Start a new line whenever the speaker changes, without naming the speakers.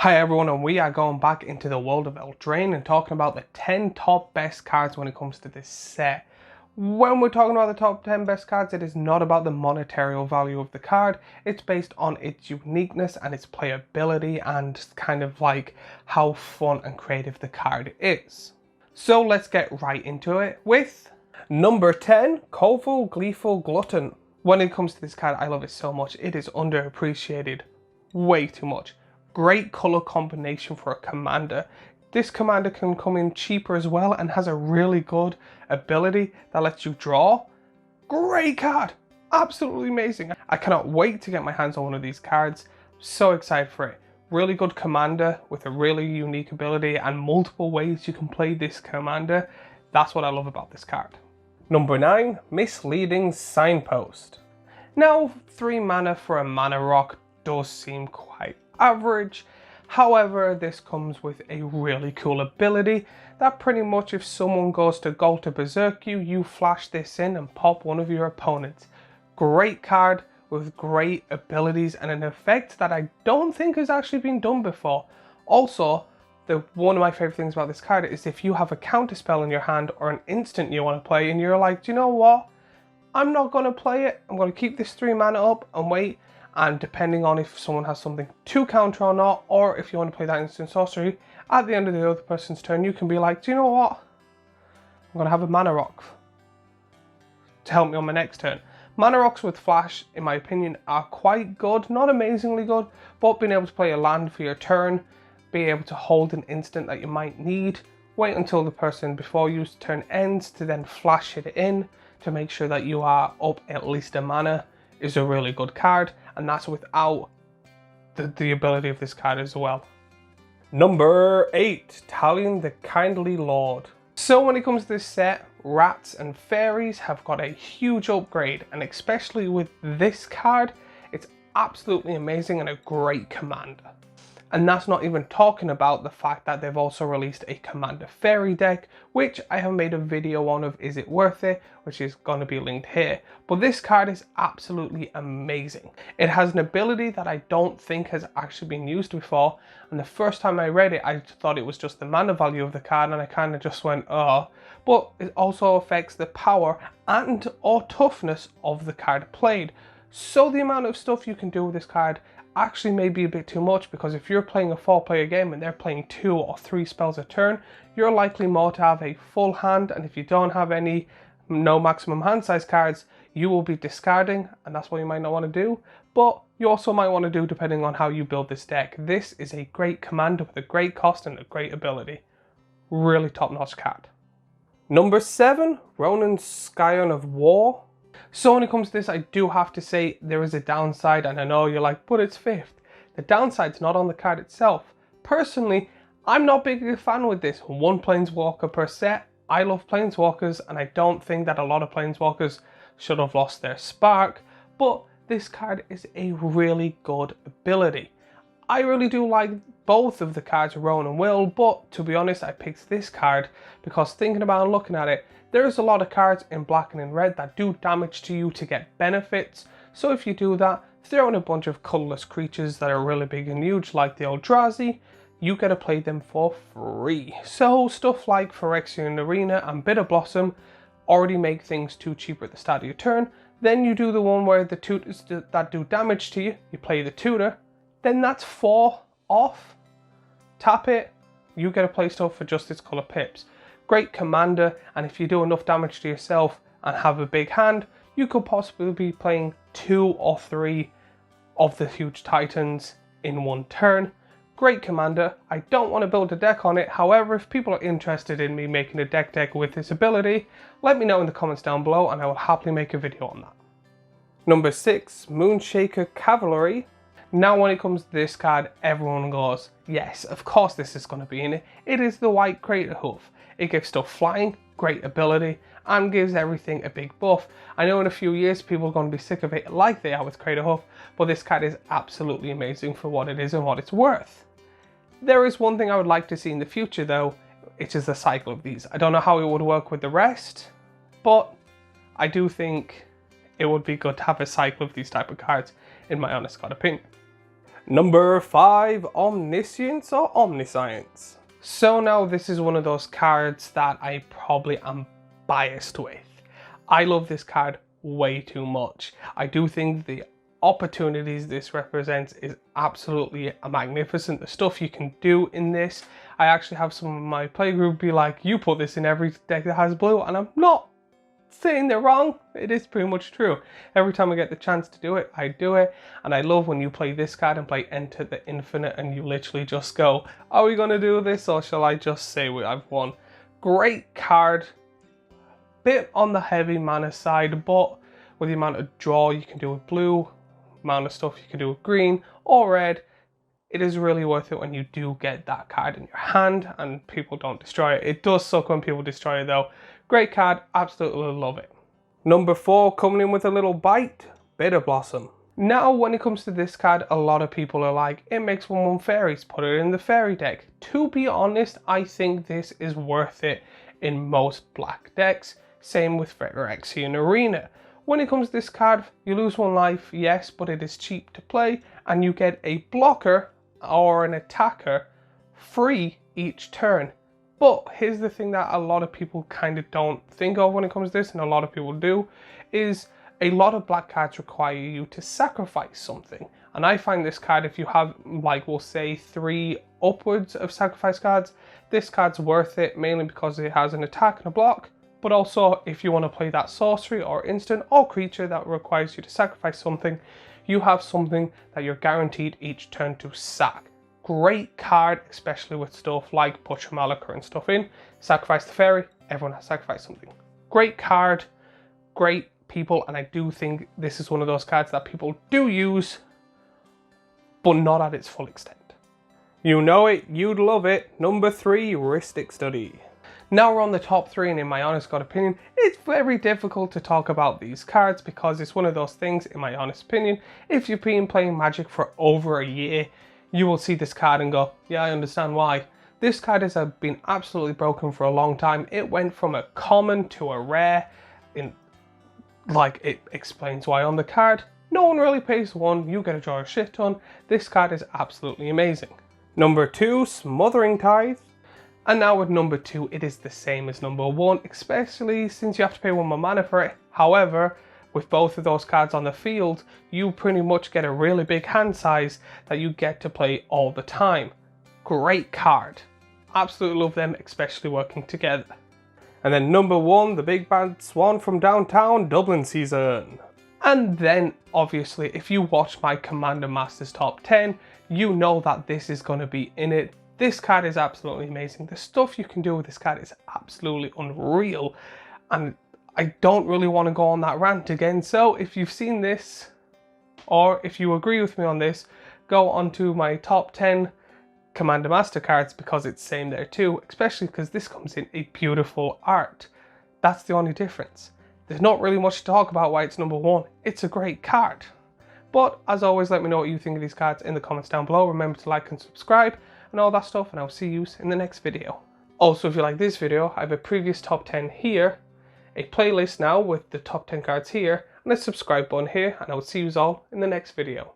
Hi everyone, and we are going back into the world of Eldraine and talking about the 10 top best cards when it comes to this set. When we're talking about the top 10 best cards, it is not about the monetary value of the card. It's based on its uniqueness and its playability and kind of like how fun and creative the card is. So let's get right into it with number 10, Kofo, Gleeful, Glutton. When it comes to this card, I love it so much. It is underappreciated way too much. Great color combination for a commander. This commander can come in cheaper as well and has a really good ability that lets you draw. Great card, absolutely amazing. I cannot wait to get my hands on one of these cards. So excited for it. Really good commander with a really unique ability and multiple ways you can play this commander. That's what I love about this card. Number 9, Misleading Signpost. Now 3 mana for a mana rock does seem quite average. However, this comes with a really cool ability that pretty much if someone goes to go to berserk you, you flash this in and pop one of your opponents. Great card with great abilities and an effect that I don't think has actually been done before. Also, one of my favorite things about this card is if you have a counter spell in your hand or an instant you want to play and you're like, do you know what? I'm not going to play it. I'm going to keep this 3 mana up and wait. And depending on if someone has something to counter or not, or if you want to play that instant sorcery, at the end of the other person's turn, you can be like, do you know what? I'm going to have a mana rock to help me on my next turn. Mana rocks with flash, in my opinion, are quite good. Not amazingly good, but being able to play a land for your turn, being able to hold an instant that you might need, wait until the person before your turn ends to then flash it in to make sure that you are up at least a mana is a really good card, and that's without the ability of this card as well. Number 8, Talion the Kindly Lord. So when it comes to this set, rats and fairies have got a huge upgrade, and especially with this card, it's absolutely amazing and a great commander. And that's not even talking about the fact that they've also released a Commander Fairy deck, which I have made a video on of Is It Worth It, which is going to be linked here. But this card is absolutely amazing. It has an ability that I don't think has actually been used before, and the first time I read it, I thought it was just the mana value of the card, and I kind of just went, oh. But it also affects the power and or toughness of the card played. So the amount of stuff you can do with this card actually may be a bit too much, because if you're playing a 4-player game and they're playing 2 or 3 spells a turn, you're likely more to have a full hand, and if you don't have any no maximum hand size cards, you will be discarding, and that's what you might not want to do, but you also might want to do depending on how you build this deck. This is a great commander with a great cost and a great ability. Really top-notch card. Number 7, Ronan Scion of War. So when it comes to this, I do have to say there is a downside, and I know you're like, but it's 5th. The downside's not on the card itself. Personally, I'm not big a fan with this. 1 Planeswalker per set. I love Planeswalkers, and I don't think that a lot of Planeswalkers should have lost their spark, but this card is a really good ability. I really do like both of the cards, Ronan and Will, but to be honest, I picked this card because thinking about and looking at it, there's a lot of cards in black and in red that do damage to you to get benefits. So if you do that, throw in a bunch of colorless creatures that are really big and huge like the Eldrazi, you get to play them for free. So stuff like Phyrexian Arena and Bitter Blossom already make things too cheap at the start of your turn. Then you do the one where the tutors that do damage to you, you play the tutor, then that's 4 off. Tap it, you get to play stuff for just its color pips. Great commander, and if you do enough damage to yourself and have a big hand, you could possibly be playing 2 or 3 of the huge titans in 1 turn. Great commander. I don't want to build a deck on it, however, if people are interested in me making a deck with this ability, let me know in the comments down below and I will happily make a video on that. Number 6, Moonshaker Cavalry. Now when it comes to this card, everyone goes, yes, of course this is going to be in it. It is the white Crater Hoof. It gives stuff flying, great ability, and gives everything a big buff. I know in a few years people are going to be sick of it like they are with Crater Hoof, but this card is absolutely amazing for what it is and what it's worth. There is one thing I would like to see in the future though, it is the cycle of these. I don't know how it would work with the rest, but I do think it would be good to have a cycle of these type of cards, in my honest God opinion. Number 5, Omniscience or Omniscience. So now this is one of those cards that I probably am biased with. I love this card way too much. I do think the opportunities this represents is absolutely magnificent. The stuff you can do in this, I actually have some of my playgroup be like, you put this in every deck that has blue, and I'm not saying they're wrong. It is pretty much true. Every time I get the chance to do it, I do it. And I love when you play this card and play Enter the Infinite and you literally just go, are we going to do this or shall I just say I've won? Great card. Bit on the heavy mana side, but with the amount of draw you can do with blue, amount of stuff you can do with green or red, it is really worth it when you do get that card in your hand and people don't destroy it. It does suck when people destroy it though. Great card, absolutely love it. Number 4, coming in with a little bite, Bitter Blossom. Now when it comes to this card, a lot of people are like, it makes 1/1 fairies, put it in the fairy deck. To be honest, I think this is worth it in most black decks. Same with Phyrexian Arena. When it comes to this card, you lose 1 life, yes, but it is cheap to play and you get a blocker or an attacker free each turn. But here's the thing that a lot of people kind of don't think of when it comes to this, and a lot of people do, is a lot of black cards require you to sacrifice something. And I find this card, if you have, like, we'll say 3 upwards of sacrifice cards, this card's worth it, mainly because it has an attack and a block. But also, if you want to play that sorcery or instant or creature that requires you to sacrifice something, you have something that you're guaranteed each turn to sack. Great card, especially with stuff like Butcher Malachor and stuff in. Sacrifice the fairy, everyone has sacrificed something. Great card, great people, and I do think this is one of those cards that people do use, but not at its full extent. You know it, you'd love it. Number 3, Heuristic Study. Now we're on the top 3, and in my honest God opinion, it's very difficult to talk about these cards because it's one of those things, in my honest opinion, if you've been playing Magic for over a year, you will see this card and go, yeah, I understand why. This card has been absolutely broken for a long time. It went from a common to a rare, it explains why on the card. No one really pays 1, you get to draw a shit ton. This card is absolutely amazing. Number 2, Smothering Ties. And now with number 2, it is the same as number 1, especially since you have to pay 1 more mana for it. However, with both of those cards on the field, you pretty much get a really big hand size that you get to play all the time. Great card. Absolutely love them, especially working together. And then number 1, the big Bad Swan from downtown, Dublin season. And then, obviously, if you watch my Commander Masters top 10, you know that this is going to be in it. This card is absolutely amazing. The stuff you can do with this card is absolutely unreal. And I don't really want to go on that rant again. So if you've seen this, or if you agree with me on this, go onto my top 10 Commander Master cards because it's same there too. Especially because this comes in a beautiful art. That's the only difference. There's not really much to talk about why it's number 1. It's a great card. But as always, let me know what you think of these cards in the comments down below. Remember to like and subscribe and all that stuff, and I'll see you in the next video. Also, if you like this video, I have a previous top 10 here, a playlist now with the top 10 cards here, and a subscribe button here, and I will see you all in the next video.